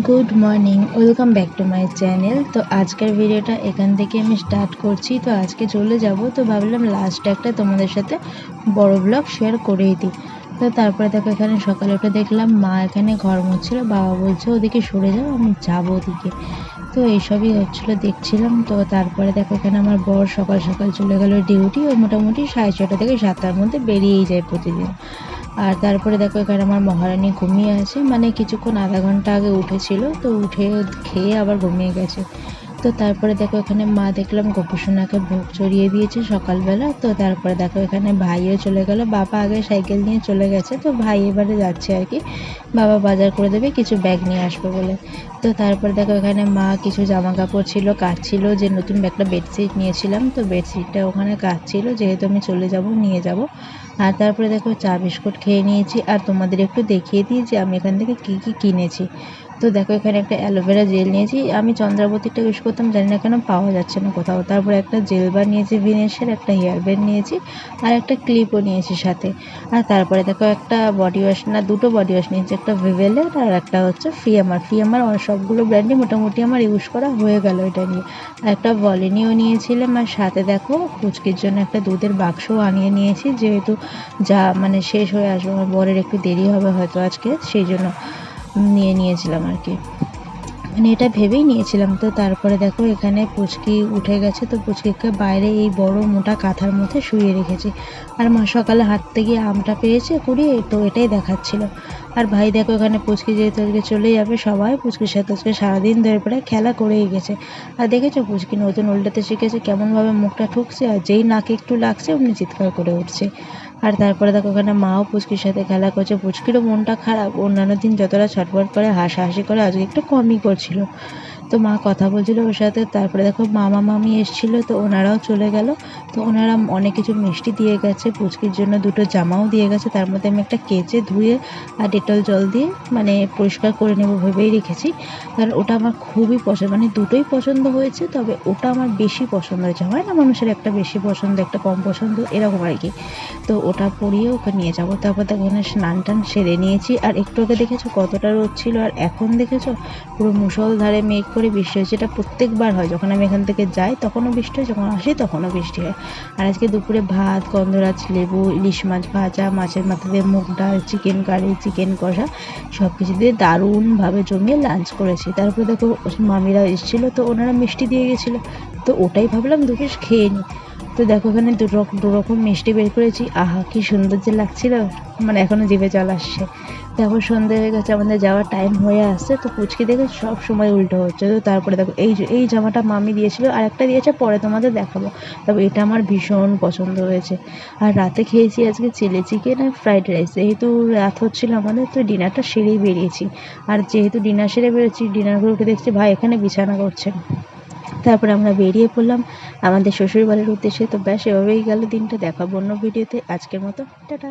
Good morning, welcome back to my channel. তো আজকের ভিডিওটা এখান থেকে আমি স্টার্ট করছি। তো আজকে চলে যাব, তো ভাবলাম লাস্ট একটা তোমাদের সাথে বড় ব্লগ শেয়ার করেই দিই। তো তারপরে দেখো এখানে সকালে উঠে দেখলাম মা এখানে ঘর মুছছিল, বাবা বলছে ওদিকে সরে যাও, আমি যাবো ওদিকে। তো এইসবই হচ্ছিলো, দেখছিলাম। তো তারপরে দেখো এখানে আমার বর সকাল সকাল চলে গেল ডিউটি। ও মোটামুটি 6:30 থেকে 7টার মধ্যে বেরিয়েই যায় প্রতিদিন। আর তারপরে দেখো এখানে আমার মহারানী ঘুমিয়ে আছে, মানে কিছুক্ষণ আধা ঘন্টা আগে উঠেছিল, তো উঠে খেয়ে আবার ঘুমিয়ে গেছে। তো তারপরে দেখো এখানে মা দেখলাম গোপুসোনাকে ভোগ চড়িয়ে দিয়েছে সকালবেলা। তো তারপরে দেখো এখানে ভাইও চলে গেল, বাবা আগে সাইকেল নিয়ে চলে গেছে, তো ভাই এবারে যাচ্ছে আর কি, বাবা বাজার করে দেবে, কিছু ব্যাগ নিয়ে আসবে বলে। তো তারপরে দেখো এখানে মা কিছু জামা কাপড় ছিল কাচছিল, যে নতুন একটা বেডশিট নিয়েছিলাম, তো বেডশিটটা ওখানে কাচছিল, যেহেতু আমি চলে যাব নিয়ে যাব। আর তারপরে দেখো চা বিস্কুট খেয়ে নিয়েছি। আর তোমাদের একটু দেখিয়ে দিই যে আমি এখান থেকে কী কী কিনেছি। তো দেখো এখানে একটা অ্যালোভেরা জেল নিয়েছি, আমি চন্দ্রাবতীটা ইউজ করতাম, জানি না কেন পাওয়া যাচ্ছে না কোথাও। তারপরে একটা জেল বার নিয়েছি ভিনেসের, একটা হেয়ার ব্যান্ড নিয়েছি, আর একটা ক্লিপও নিয়েছি সাথে। আর তারপরে দেখো একটা বডি ওয়াশ, না দুটো বডি ওয়াশ নিয়েছি, একটা ভিভেলের আর একটা হচ্ছে ফিয়ামার সবগুলো ব্র্যান্ডই মোটামুটি আমার ইউজ করা হয়ে গেল এটা নিয়ে। আর একটা ভলিনিও নিয়েছিলাম, আর সাথে দেখো পুচকির জন্য একটা দুধের বাক্সও আনিয়ে নিয়েছি, যেহেতু যা মানে শেষ হয়ে আসবে, আমার বরের একটু দেরি হবে হয়তো আজকে, সেই জন্য নিয়েছিলাম আর কি, মানে এটা ভেবেই নিয়েছিলাম। তো তারপরে দেখো এখানে পুচকি উঠে গেছে, তো পুচকিকে বাইরে এই বড় মোটা কাঁথার মধ্যে শুয়ে রেখেছি। আর মা সকালে হাঁটতে গিয়ে আমটা পেয়েছে কুড়িয়ে, তো এটাই দেখাচ্ছিল। আর ভাই দেখো এখানে পুচকি যেহেতু আজকে চলে যাবে, সবাই পুচকির সাথে আজকে সারাদিন ধরে প্রায় খেলা করেই গেছে। আর দেখেছো পুচকি নতুন উল্টাতে শিখেছে, কেমনভাবে মুখটা ঠুকছে, আর যেই নাকে একটু লাগছে অমনি চিৎকার করে উঠছে। আর তারপরে দেখো ওখানে মাও পুচকির সাথে খেলা করছে, পুচকিরও মনটা খারাপ, অন্যান্য দিন যতটা ছটফট করে হাসাহাসি করে আজকে একটু কমই করছিল। তো মা কথা বলছিল ওর সাথে। তারপরে দেখো মামা মামি এসেছিলো, তো ওনারাও চলে গেল। তো ওনারা অনেক কিছু মিষ্টি দিয়ে গেছে, পুচকির জন্য দুটো জামাও দিয়ে গেছে, তার মধ্যে আমি একটা কেচে ধুয়ে আর ডেটল জল দিয়ে মানে পরিষ্কার করে নেবো ভেবেই রেখেছি। কারণ ওটা আমার খুবই পছন্দ, মানে দুটোই পছন্দ হয়েছে, তবে ওটা আমার বেশি পছন্দ হয়েছে। হয় না মানুষের একটা বেশি পছন্দ একটা কম পছন্দ, এরকম আর কি। তো ওটা পরিয়ে ওকে নিয়ে যাবো। তারপর দেখো এখানে স্নান টান সেরে নিয়েছি। আর একটু আগে দেখেছো কতটা রোদ ছিল, আর এখন দেখেছো পুরো মুষলধারে মেঘ করে বৃষ্টি হয়েছে। এটা প্রত্যেকবার হয়, যখন আমি এখান থেকে যাই তখনও বৃষ্টি হয়, যখন আসি তখনও বৃষ্টি হয়। আর আজকে দুপুরে ভাত, গন্ধরাজ লেবু, ইলিশ মাছ ভাজা, মাছের মাথা দিয়ে মুগ ডাল, চিকেন কারি, চিকেন কষা, সব কিছু দিয়ে দারুণভাবে জমিয়ে লাঞ্চ করেছি। তারপরে দেখো মামিরা এসেছিলো, তো ওনারা মিষ্টি দিয়ে গেছিলো, তো ওটাই ভাবলাম দু পিস খেয়ে নিই। তো দেখো এখানে দু রকম মিষ্টি বের করেছি, আহা কি সুন্দর যে লাগছিল, মানে এখনও জিভে জল আসছে। দেখো সন্ধে হয়ে গেছে, আমাদের যাওয়ার টাইম হয়ে আসছে। তো পুচকি দেখে সব সময় উল্টো হচ্ছে। তো তারপরে দেখো এই জামাটা মামি দিয়েছিল, আর একটা দিয়েছে পরে তোমাদের দেখাবো, তবে এটা আমার ভীষণ পছন্দ হয়েছে। আর রাতে খেয়েছি আজকে চিলি চিকেন আর ফ্রাইড রাইস, যেহেতু রাত হচ্ছিল আমাদের, তো ডিনারটা সেরেই বেরিয়েছি। আর যেহেতু ডিনার সেরে বেরোচ্ছি, ডিনার করে উঠে দেখছি ভাই এখানে বিছানা করছে। তারপরে আমরা বেরিয়ে পড়লাম আমাদের শ্বশুরবাড়ির উদ্দেশ্যে। তো ব্যাস এভাবেই গেল দিনটা, দেখাবো অন্য ভিডিওতে। আজকের মতো টাটা।